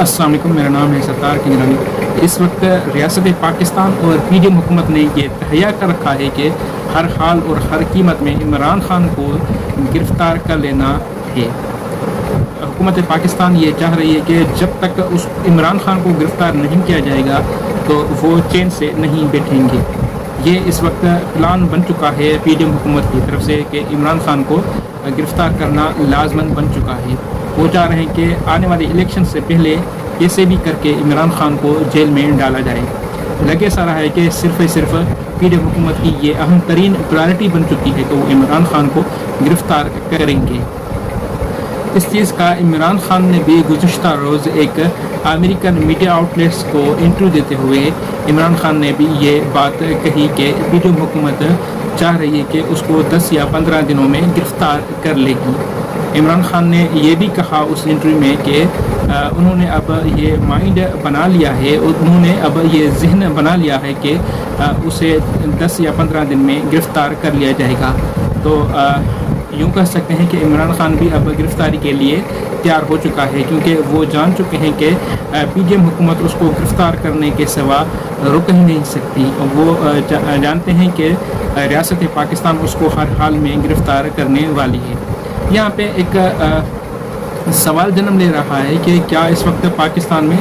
السلام علیکم، میرا نام ہے ستار کنگرانی۔ اس وقت ریاست پاکستان اور PDM حکومت نے یہ تہیا کر رکھا ہے کہ ہر حال اور ہر قیمت میں عمران خان کو گرفتار کر لینا ہے۔ حکومت پاکستان یہ چاہ رہی ہے کہ جب تک اس عمران خان کو گرفتار نہیں کیا جائے گا تو وہ چین سے نہیں بیٹھیں گے۔ یہ اس وقت پلان بن چکا ہے PDM حکومت کی طرف سے کہ عمران خان کو گرفتار کرنا لازمن بن چکا ہے۔ وہ چاہ رہے ہیں کہ آنے والے الیکشن سے پہلے کیسے بھی کر کے عمران خان کو جیل میں ڈالا جائے۔ لگے سا رہا ہے کہ صرف PDM حکومت کی یہ اہم ترین پرائرٹی بن چکی ہے کہ وہ عمران خان کو گرفتار کریں گے۔ اس چیز کا عمران خان نے بھی گزشتہ روز ایک امریکن میڈیا آؤٹلیٹس کو انٹرویو دیتے ہوئے عمران خان نے بھی یہ بات کہی کہ PDM حکومت چاہ رہی ہے کہ اس کو 10 یا 15 دنوں میں گرفتار کر لے گی۔ عمران خان نے یہ بھی کہا اس انٹرویو میں کہ انہوں نے اب یہ مائنڈ بنا لیا ہے اور انہوں نے اب یہ ذہن بنا لیا ہے کہ اسے 10 یا 15 دن میں گرفتار کر لیا جائے گا۔ تو یوں کہہ سکتے ہیں کہ عمران خان بھی اب گرفتاری کے لیے تیار ہو چکا ہے، کیونکہ وہ جان چکے ہیں کہ PDM حکومت اس کو گرفتار کرنے کے سوا رک ہی نہیں سکتی۔ وہ جانتے ہیں کہ ریاست پاکستان اس کو ہر حال میں گرفتار کرنے والی ہے۔ یہاں پہ ایک سوال جنم لے رہا ہے کہ کیا اس وقت پاکستان میں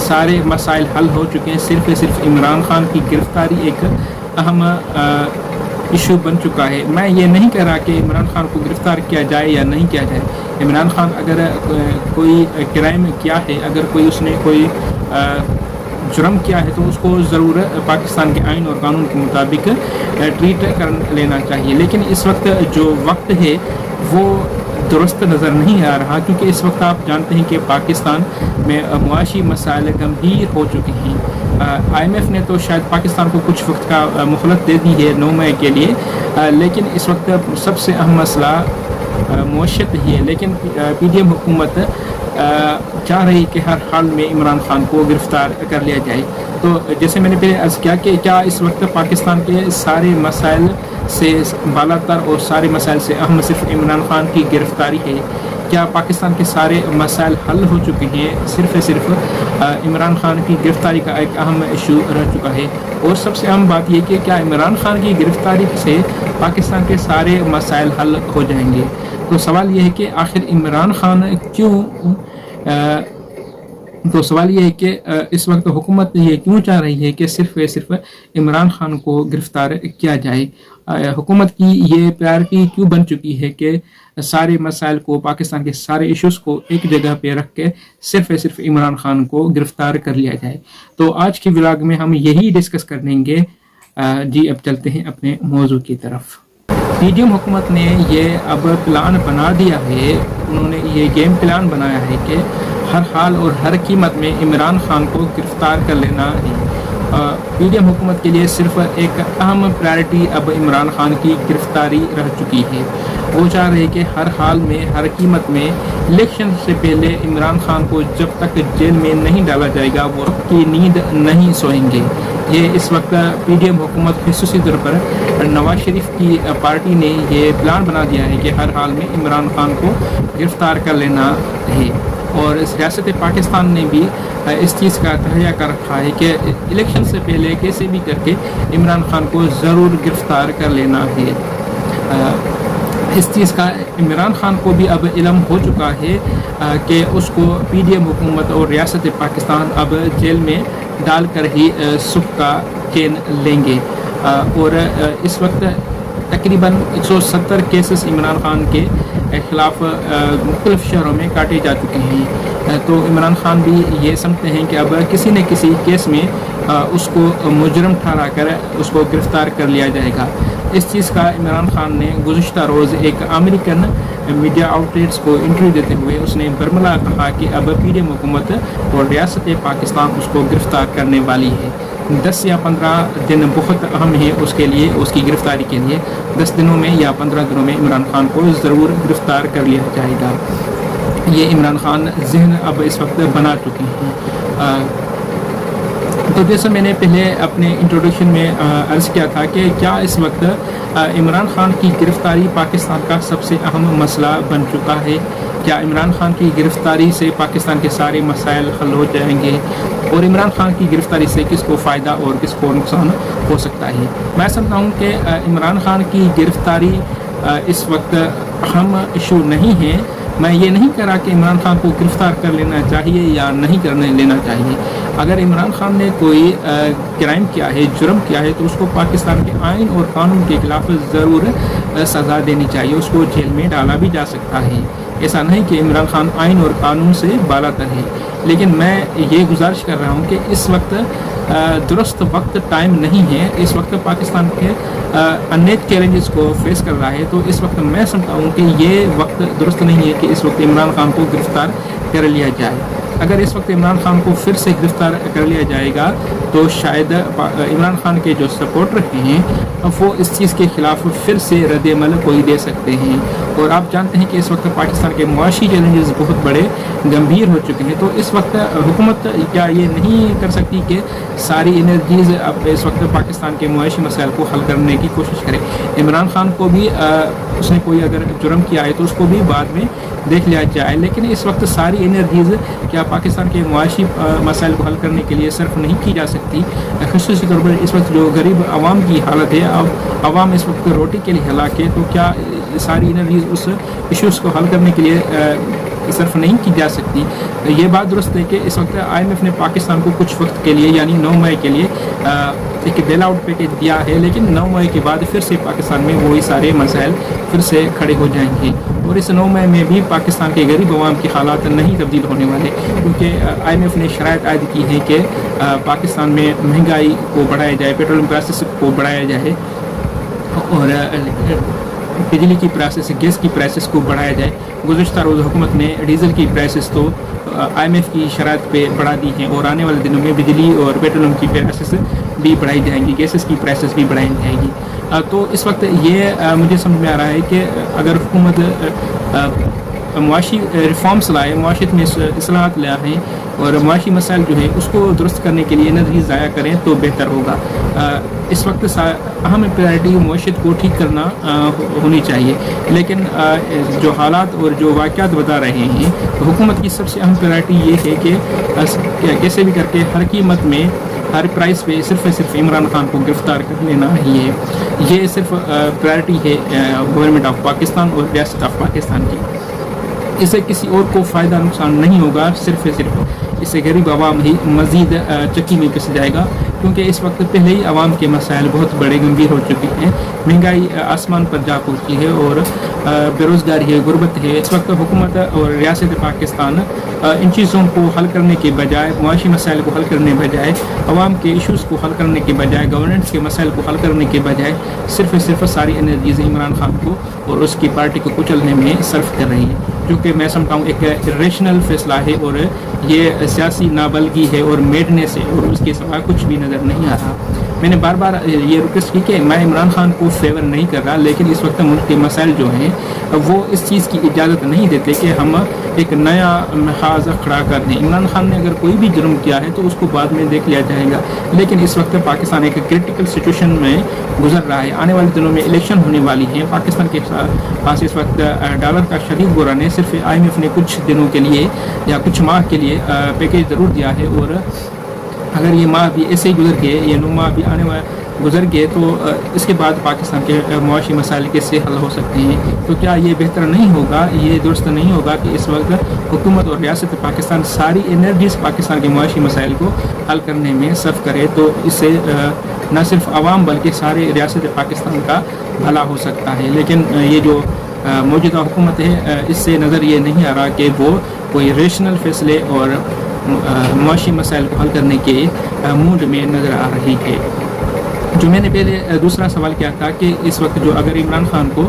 سارے مسائل حل ہو چکے ہیں؟ صرف عمران خان کی گرفتاری ایک اہم ایشو بن چکا ہے۔ میں یہ نہیں کہہ رہا کہ عمران خان کو گرفتار کیا جائے یا نہیں کیا جائے۔ عمران خان اگر کوئی کرائم کیا ہے، اگر اس نے کوئی جرم کیا ہے تو اس کو ضرور پاکستان کے آئین اور قانون کے مطابق ٹریٹ کر لینا چاہیے، لیکن اس وقت جو وقت ہے وہ درست نظر نہیں آ رہا، کیونکہ اس وقت آپ جانتے ہیں کہ پاکستان میں معاشی مسائل گمبھیر ہو چکے ہیں۔ IMF نے تو شاید پاکستان کو کچھ وقت کا مہلت دے دی ہے 9 مئی کے لیے، لیکن اس وقت سب سے اہم مسئلہ معیشت ہی ہے۔ لیکن PDM حکومت چاہ رہی کہ ہر حال میں عمران خان کو گرفتار کر لیا جائے۔ تو جیسے میں نے پہلے عرض کیا کہ کیا اس وقت پاکستان کے سارے مسائل سے بالا تر اور سارے مسائل سے اہم صرف عمران خان کی گرفتاری ہے؟ کیا پاکستان کے سارے مسائل حل ہو چکے ہیں؟ صرف عمران خان کی گرفتاری کا ایک اہم ایشو رہ چکا ہے۔ اور سب سے اہم بات یہ کہ کیا عمران خان کی گرفتاری سے پاکستان کے سارے مسائل حل ہو جائیں گے؟ تو سوال یہ ہے کہ آخر عمران خان تو سوال یہ ہے کہ اس وقت حکومت یہ کیوں چاہ رہی ہے کہ صرف عمران خان کو گرفتار کیا جائے؟ حکومت کی یہ پرائرٹی کیوں بن چکی ہے کہ سارے مسائل کو، پاکستان کے سارے ایشوز کو ایک جگہ پہ رکھ کے صرف عمران خان کو گرفتار کر لیا جائے؟ تو آج کی ولاگ میں ہم یہی ڈسکس کر لیں گے۔ جی اب چلتے ہیں اپنے موضوع کی طرف۔ PDM حکومت نے یہ اب پلان بنا دیا ہے، انہوں نے یہ گیم پلان بنایا ہے کہ ہر حال اور ہر قیمت میں عمران خان کو گرفتار کر لینا ہے۔ PDM حکومت کے لیے صرف ایک اہم پرائرٹی اب عمران خان کی گرفتاری رہ چکی ہے۔ وہ چاہ رہے کہ ہر حال میں، ہر قیمت میں الیکشن سے پہلے عمران خان کو جب تک جیل میں نہیں ڈالا جائے گا وہ رب کی نیند نہیں سوئیں گے۔ یہ اس وقت PDM حکومت خصوصی طور پر نواز شریف کی پارٹی نے یہ پلان بنا دیا ہے کہ ہر حال میں عمران خان کو گرفتار کر لینا ہے۔ اور ریاست پاکستان نے بھی اس چیز کا تہیا کر رکھا ہے کہ الیکشن سے پہلے کیسے بھی کر کے عمران خان کو ضرور گرفتار کر لینا ہے۔ اس چیز کا عمران خان کو بھی اب علم ہو چکا ہے کہ اس کو PDM حکومت اور ریاست پاکستان اب جیل میں ڈال کر ہی سکھ کا چین لیں گے۔ اور اس وقت تقریباً 170 کیسز عمران خان کے خلاف مختلف شہروں میں کاٹے جا چکے ہیں۔ تو عمران خان بھی یہ سمجھتے ہیں کہ اب کسی نہ کسی کیس میں اس کو مجرم ٹھہرا کر اس کو گرفتار کر لیا جائے گا۔ اس چیز کا عمران خان نے گزشتہ روز ایک امریکن میڈیا آؤٹلیٹس کو انٹرویو دیتے ہوئے اس نے برملا کہا کہ اب PDM حکومت اور ریاست پاکستان اس کو گرفتار کرنے والی ہے۔ 10 یا 15 دن بہت اہم ہے اس کے لیے، اس کی گرفتاری کے لیے۔ 10 دنوں میں یا 15 دنوں میں عمران خان کو ضرور گرفتار کر لیا جائے گا۔ یہ عمران خان ذہن اب اس وقت بنا چکے ہیں۔ تو جیسے میں نے پہلے اپنے انٹروڈکشن میں عرض کیا تھا کہ کیا اس وقت عمران خان کی گرفتاری پاکستان کا سب سے اہم مسئلہ بن چکا ہے؟ کیا عمران خان کی گرفتاری سے پاکستان کے سارے مسائل حل ہو جائیں گے؟ اور عمران خان کی گرفتاری سے کس کو فائدہ اور کس کو نقصان ہو سکتا ہے؟ میں سمجھتا ہوں کہ عمران خان کی گرفتاری اس وقت اہم ایشو نہیں ہے. میں یہ نہیں کہہ رہا کہ عمران خان کو گرفتار کر لینا چاہیے یا نہیں کرنے لینا چاہیے. اگر عمران خان نے کوئی کرائم کیا ہے، جرم کیا ہے، تو اس کو پاکستان کے آئین اور قانون کے خلاف ضرور سزا دینی چاہیے. اس کو جیل میں ڈالا بھی جا سکتا ہے. ایسا نہیں کہ عمران خان آئین اور قانون سے بالا تر ہے. لیکن میں یہ گزارش کر رہا ہوں کہ اس وقت درست وقت ٹائم نہیں ہے. اس وقت پاکستان کے انیت چیلنجز کو فیس کر رہا ہے. تو اس وقت میں سمجھتا ہوں کہ یہ وقت درست نہیں ہے کہ اس وقت عمران خان کو گرفتار کر لیا جائے. اگر اس وقت عمران خان کو پھر سے گرفتار کر لیا جائے گا تو شاید عمران خان کے جو سپورٹر ہیں وہ اس چیز کے خلاف پھر سے رد عمل کوئی دے سکتے ہیں. اور آپ جانتے ہیں کہ اس وقت پاکستان کے معاشی چیلنجز بہت بڑے گمبھیر ہو چکے ہیں. تو اس وقت حکومت کیا یہ نہیں کر سکتی کہ ساری انرجیز اب اس وقت پاکستان کے معاشی مسائل کو حل کرنے کی کوشش کرے؟ عمران خان کو بھی اس نے کوئی اگر جرم کیا ہے تو اس کو بھی بعد میں دیکھ لیا جائے. لیکن اس وقت ساری انرجیز کیا پاکستان کے معاشی مسائل کو حل کرنے کے لیے صرف نہیں کی جا سکتی؟ خصوصی طور پر اس وقت جو غریب عوام کی حالت ہے، اب عوام اس وقت روٹی کے لیے ہلاک ہے. تو کیا ساری انرجیز اس ایشوز کو حل کرنے کے لیے صرف نہیں کی جا سکتی؟ یہ بات درست ہے کہ اس وقت IMF نے پاکستان کو کچھ وقت کے لیے یعنی 9 مئی کے لیے ایک بیل آؤٹ پیکیج دیا ہے. لیکن 9 مئی کے بعد پھر سے پاکستان میں وہی سارے مسائل پھر سے کھڑے ہو جائیں گے. اور اس 9 مئی میں بھی پاکستان کے غریب عوام کے حالات نہیں تبدیل ہونے والے، کیونکہ IMF نے شرائط عائد کی ہے کہ پاکستان میں مہنگائی کو بڑھایا جائے، پیٹرولیم پرائسز کو بڑھایا جائے اور بجلی کی پرائسز، گیس کی پرائسز کو بڑھایا جائے. گزشتہ روز حکومت نے ڈیزل کی پرائسز تو IMF کی شرائط پہ بڑھا دی ہیں اور آنے والے دنوں میں بجلی اور پیٹرولیم کی پرائسز بھی بڑھائی جائیں گی، گیسز کی پرائسز بھی بڑھائی جائیں گی. تو اس وقت یہ مجھے سمجھ میں آ رہا ہے کہ اگر حکومت معاشی ریفارمس لائے، معاشیت میں اصلاحات لائے اور معاشی مسائل جو ہے اس کو درست کرنے کے لیے انرجی ضائع کریں تو بہتر ہوگا. اس وقت اہم پرائرٹی معاشیت کو ٹھیک کرنا ہونی چاہیے. لیکن جو حالات اور جو واقعات بتا رہے ہیں، حکومت کی سب سے اہم پرائرٹی یہ ہے کہ کیسے بھی کر کے ہر قیمت میں، ہر پرائز پہ صرف عمران خان کو گرفتار کر لینا ہی ہے. یہ صرف پرائرٹی ہے گورنمنٹ آف پاکستان اور ریاست آف پاکستان کی. اس سے کسی اور کو فائدہ نقصان نہیں ہوگا، صرف اس سے غریب عوام ہی مزید چکی میں پس جائے گا. کیونکہ اس وقت پہلے ہی عوام کے مسائل بہت بڑے گمبھیر ہو چکے ہیں. مہنگائی آسمان پر جا پہنچی ہے اور بے روزگاری ہے، غربت ہے. اس وقت حکومت اور ریاست پاکستان ان چیزوں کو حل کرنے کے بجائے، معاشی مسائل کو حل کرنے بجائے، عوام کے ایشوز کو حل کرنے کے بجائے، گورننس کے مسائل کو حل کرنے کے بجائے صرف ساری انرجیز عمران خان کو اور اس کی پارٹی کو کچلنے میں صرف کر رہی ہے، جو کہ میں سمجھتا ہوں ایک ریشنل فیصلہ ہے اور یہ سیاسی نابلگی ہے اور میڈنس ہے اور اس کے سوا کچھ بھی نظر نہیں آ رہا. میں نے بار بار یہ ریکویسٹ کی کہ میں عمران خان کو فیور نہیں کر رہا، لیکن اس وقت ملک کے مسائل جو ہیں وہ اس چیز کی اجازت نہیں دیتے کہ ہم ایک نیا محاذ کھڑا کر دیں. عمران خان نے اگر کوئی بھی جرم کیا ہے تو اس کو بعد میں دیکھ لیا جائے گا. لیکن اس وقت پاکستان ایک کرٹیکل سچویشن میں گزر رہا ہے. آنے والے دنوں میں الیکشن ہونے والی ہیں. پاکستان کے پاس اس وقت ڈالر کا شدید بحران ہے. صرف IMF نے کچھ دنوں کے لیے یا کچھ ماہ کے لیے پیکیج ضرور دیا ہے، اور اگر یہ ماہ بھی ایسے ہی گزر گئے، یہ 9 ماہ بھی آنے والے گزر گئے تو اس کے بعد پاکستان کے معاشی مسائل کیسے حل ہو سکتے ہیں؟ تو کیا یہ بہتر نہیں ہوگا، یہ درست نہیں ہوگا کہ اس وقت حکومت اور ریاست پاکستان ساری انرجیز پاکستان کے معاشی مسائل کو حل کرنے میں صرف کرے؟ تو اس سے نہ صرف عوام بلکہ سارے ریاست پاکستان کا بھلا ہو سکتا ہے. لیکن یہ جو موجودہ حکومت ہے، اس سے نظر یہ نہیں آ رہا کہ وہ کوئی ریشنل فیصلے اور معاشی مسائل کو حل کرنے کے موڈ میں نظر آ رہی ہے. جو میں نے پہلے دوسرا سوال کیا تھا کہ اس وقت جو اگر عمران خان کو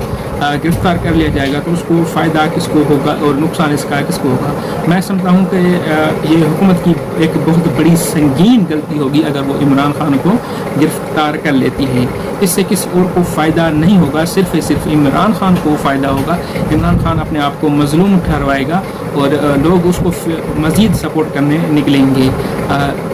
گرفتار کر لیا جائے گا تو اس کو فائدہ کس کو ہوگا اور نقصان اس کا کس کو ہوگا؟ میں سمجھتا ہوں کہ یہ حکومت کی ایک بہت بڑی سنگین غلطی ہوگی اگر وہ عمران خان کو گرفتار کر لیتی ہے. اس سے کسی اور کو فائدہ نہیں ہوگا، صرف عمران خان کو فائدہ ہوگا. عمران خان اپنے آپ کو مظلوم ٹھہروائے گا اور لوگ اس کو مزید سپورٹ کرنے نکلیں گے.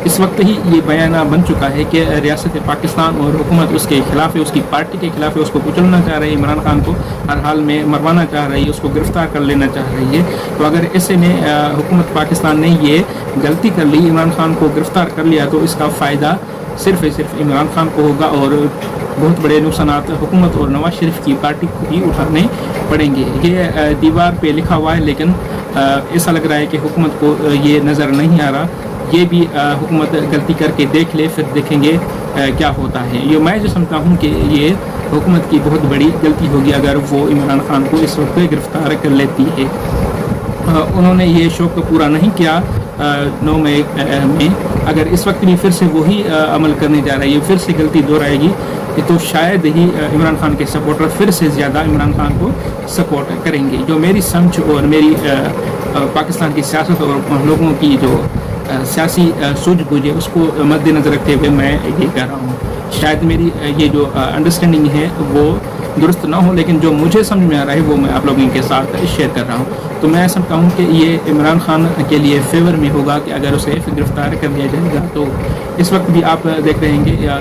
اس وقت ہی یہ بیانہ بن چکا ہے کہ ریاست پاکستان اور حکومت اس کے خلاف ہے، اس کی پارٹی کے خلاف ہے، اس کو کچلنا چاہ رہے ہیں عمران خان کو. ہر حال میں مروانا چاہ رہی ہے، اس کو گرفتار کر لینا چاہ رہی ہے. تو اگر ایسے میں حکومت پاکستان نے یہ غلطی کر لی، عمران خان کو گرفتار کر لیا، تو اس کا فائدہ صرف عمران خان کو ہوگا اور بہت بڑے نقصانات حکومت اور نواز شریف کی پارٹی کو بھی اٹھانے پڑیں گے. یہ دیوار پہ لکھا ہوا ہے، لیکن ایسا لگ رہا ہے کہ حکومت کو یہ نظر نہیں آ رہا. یہ بھی حکومت غلطی کر کے دیکھ لے، پھر دیکھیں گے کیا ہوتا ہے. یہ میں جو سمجھتا ہوں کہ یہ حکومت کی بہت بڑی غلطی ہوگی اگر وہ عمران خان کو اس وقت گرفتار کر لیتی ہے. انہوں نے یہ شوق پورا نہیں کیا 9 مئی میں. اگر اس وقت بھی پھر سے وہی عمل کرنے جا رہی ہے، پھر سے غلطی دہرائے گی، تو شاید ہی عمران خان کے سپورٹر پھر سے زیادہ عمران خان کو سپورٹ کریں گے. جو میری سمجھ اور میری پاکستان کی سیاست اور لوگوں کی جو سیاسی سوجھ بوجھ ہے اس کو مد نظر رکھتے ہوئے میں یہ کہہ رہا ہوں. شاید میری یہ جو انڈرسٹینڈنگ ہے وہ درست نہ ہو، لیکن جو مجھے سمجھ میں آ رہا ہے وہ میں آپ لوگوں کے ساتھ شیئر کر رہا ہوں. تو میں سمجھتا ہوں کہ یہ عمران خان کے لیے فیور میں ہوگا کہ اگر اسے گرفتار کر لیا جائے گا. تو اس وقت بھی آپ دیکھ رہے ہیں کہ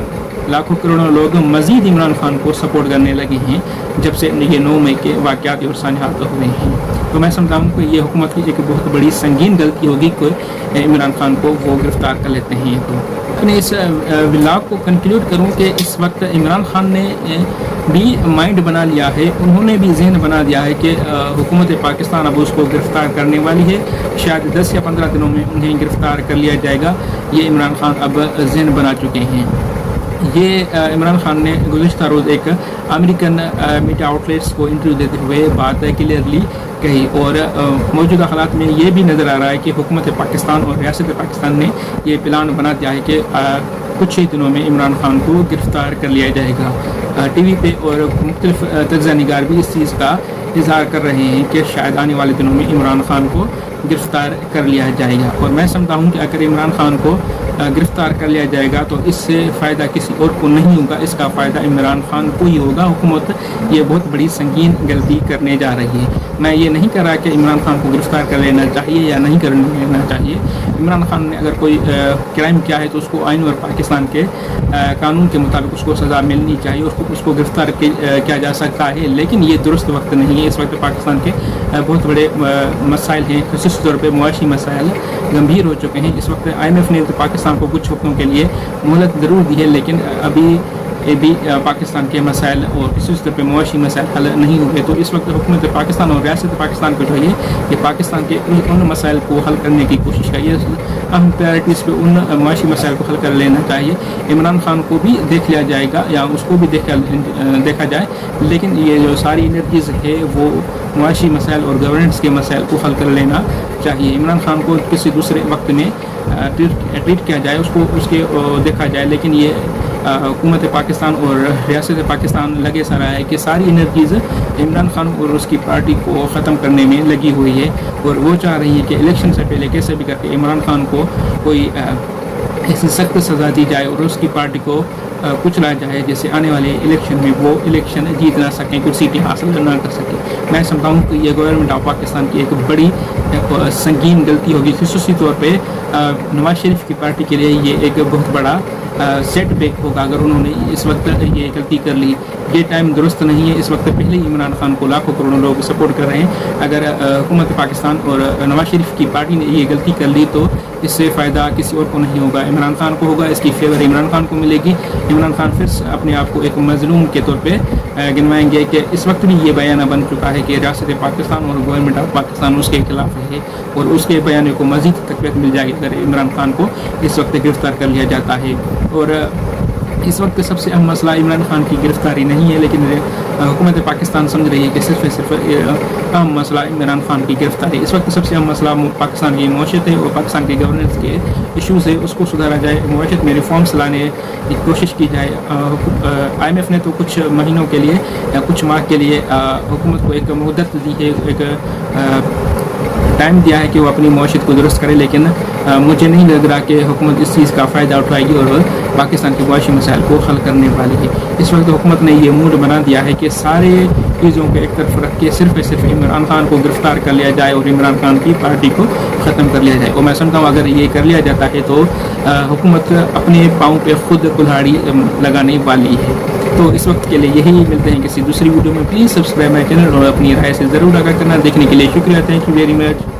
لاکھوں کروڑوں لوگ مزید عمران خان کو سپورٹ کرنے لگے ہیں جب سے یہ 9 مئی کے واقعات اور سانحات ہوئے ہیں. تو میں سمجھتا ہوں کہ یہ حکومت کی ایک بہت بڑی سنگین غلطی ہوگی کہ عمران خان کو وہ گرفتار کر لیتے ہیں. تو میں اس ولاگ کو کنکلیوڈ کروں کہ اس وقت عمران خان نے بھی مائنڈ بنا لیا ہے، انہوں نے بھی ذہن بنا دیا ہے کہ حکومت پاکستان اب اس کو گرفتار کرنے والی ہے. شاید 10 یا 15 دنوں میں انہیں گرفتار کر لیا جائے گا. یہ عمران خان اب ذہن بنا چکے ہیں. یہ عمران خان نے گزشتہ روز ایک امریکن میڈیا آؤٹلیٹس کو انٹرویو دیتے ہوئے بات کلیئرلی کہی، اور موجودہ حالات میں یہ بھی نظر آ رہا ہے کہ حکومت پاکستان اور ریاست پاکستان نے یہ پلان بنا دیا ہے کہ کچھ ہی دنوں میں عمران خان کو گرفتار کر لیا جائے گا. ٹی وی پہ اور مختلف تجزیہ نگار بھی اس چیز کا اظہار کر رہے ہیں کہ شاید آنے والے دنوں میں عمران خان کو گرفتار کر لیا جائے گا. اور میں سمجھتا ہوں کہ اگر عمران خان کو گرفتار کر لیا جائے گا تو اس سے فائدہ کسی اور کو نہیں ہوگا، اس کا فائدہ عمران خان کو ہی ہوگا. حکومت یہ بہت بڑی سنگین غلطی کرنے جا رہی ہے. میں یہ نہیں کہہ رہا کہ عمران خان کو گرفتار کر لینا چاہیے یا نہیں کر لینا چاہیے. عمران خان نے اگر کوئی کرائم کیا ہے تو اس کو آئین اور پاکستان کے قانون کے مطابق اس کو سزا ملنی چاہیے، اس کو گرفتار کیا جا سکتا ہے. لیکن یہ درست وقت نہیں ہے. اس وقت پاکستان کے بہت بڑے مسائل ہیں، خصوصی طور پہ معاشی مسائل گمبھیر ہو چکے ہیں. اس وقت IMF نے تو پاکستان کو کچھ حقوقوں کے لیے مہلت ضرور دی ہے، لیکن ابھی بھی پاکستان کے مسائل اور خصوصی طور پہ معاشی مسائل حل نہیں ہوئے. تو اس وقت حکومت پاکستان اور ریاست پاکستان کو چاہیے کہ پاکستان کے ان مسائل کو حل کرنے کی کوشش کریے. اہم پرائرٹیز پہ ان معاشی مسائل کو حل کر لینا چاہیے. عمران خان کو بھی دیکھ لیا جائے گا یا اس کو بھی دیکھا جائے، لیکن یہ جو ساری انرجیز ہے وہ معاشی مسائل اور گورننس کے مسائل کو حل کر لینا چاہیے. عمران خان کو کسی دوسرے وقت میں ٹریٹ کیا جائے، اس کے دیکھا جائے، لیکن یہ حکومت پاکستان اور ریاست پاکستان لگے سا رہا ہے کہ ساری انرجیز عمران خان اور اس کی پارٹی کو ختم کرنے میں لگی ہوئی ہے، اور وہ چاہ رہی ہے کہ الیکشن سے پہلے کیسے بھی کر کے عمران خان کو کوئی ایسی سخت سزا دی جائے اور اس کی پارٹی کو کچلا جائے جیسے آنے والے الیکشن میں وہ الیکشن جیت نہ سکیں، کچھ سیٹیں حاصل نہ کر سکیں. میں سمجھتا ہوں کہ یہ گورنمنٹ آف پاکستان کی ایک بڑی سنگین غلطی ہوگی. خصوصی طور پہ نواز شریف کی پارٹی کے لیے یہ ایک بہت بڑا سیٹ بیک ہوگا اگر انہوں نے اس وقت یہ غلطی کر لی. یہ ٹائم درست نہیں ہے. اس وقت پہلے ہی عمران خان کو لاکھوں کروڑوں لوگ سپورٹ کر رہے ہیں. اگر حکومت پاکستان اور نواز شریف کی پارٹی نے یہ غلطی کر لی تو اس سے فائدہ کسی اور کو نہیں ہوگا، عمران خان کو ہوگا. اس کی فیور عمران خان کو ملے گی. عمران خان پھر اپنے آپ کو ایک مظلوم کے طور پہ گنوائیں گے کہ اس وقت بھی یہ بیانہ بن چکا ہے کہ ریاست پاکستان اور گورنمنٹ آف پاکستان اس کے خلاف ہے، اور اس کے بیانے کو مزید تقویت مل جائے گی اگر عمران خان کو اس وقت گرفتار کر لیا جاتا ہے. اور اس وقت سب سے اہم مسئلہ عمران خان کی گرفتاری نہیں ہے، لیکن حکومت پاکستان سمجھ رہی ہے کہ صرف اہم مسئلہ عمران خان کی گرفتاری. اس وقت سب سے اہم مسئلہ پاکستان کی معیشت ہے اور پاکستان کی گورننس کے ایشوز ہے، اس کو سدھارا جائے، معیشت میں ریفارمس لانے کی کوشش کی جائے. IMF نے تو کچھ مہینوں کے لیے یا کچھ ماہ کے لیے حکومت کو ایک مدت دی ہے، ایک ٹائم دیا ہے کہ وہ اپنی معیشت کو درست کرے، لیکن مجھے نہیں لگ رہا کہ حکومت اس چیز کا فائدہ اٹھائے گی اور پاکستان کے معاشی مسائل کو حل کرنے والی ہے. اس وقت حکومت نے یہ موڈ بنا دیا ہے کہ سارے چیزوں کو ایک طرف رکھ کے صرف عمران خان کو گرفتار کر لیا جائے اور عمران خان کی پارٹی کو ختم کر لیا جائے. اور میں سمجھتا ہوں اگر یہ کر لیا جاتا ہے تو حکومت اپنے پاؤں پہ خود کلہاڑی لگانے والی ہے. تو اس وقت کے لیے یہی ملتے ہیں کسی دوسری ویڈیو میں. پلیز سبسکرائب مائی چینل اور اپنی رائے سے ضرور آگاہ کرنا. دیکھنے کے لیے شکریہ. Thank you very much.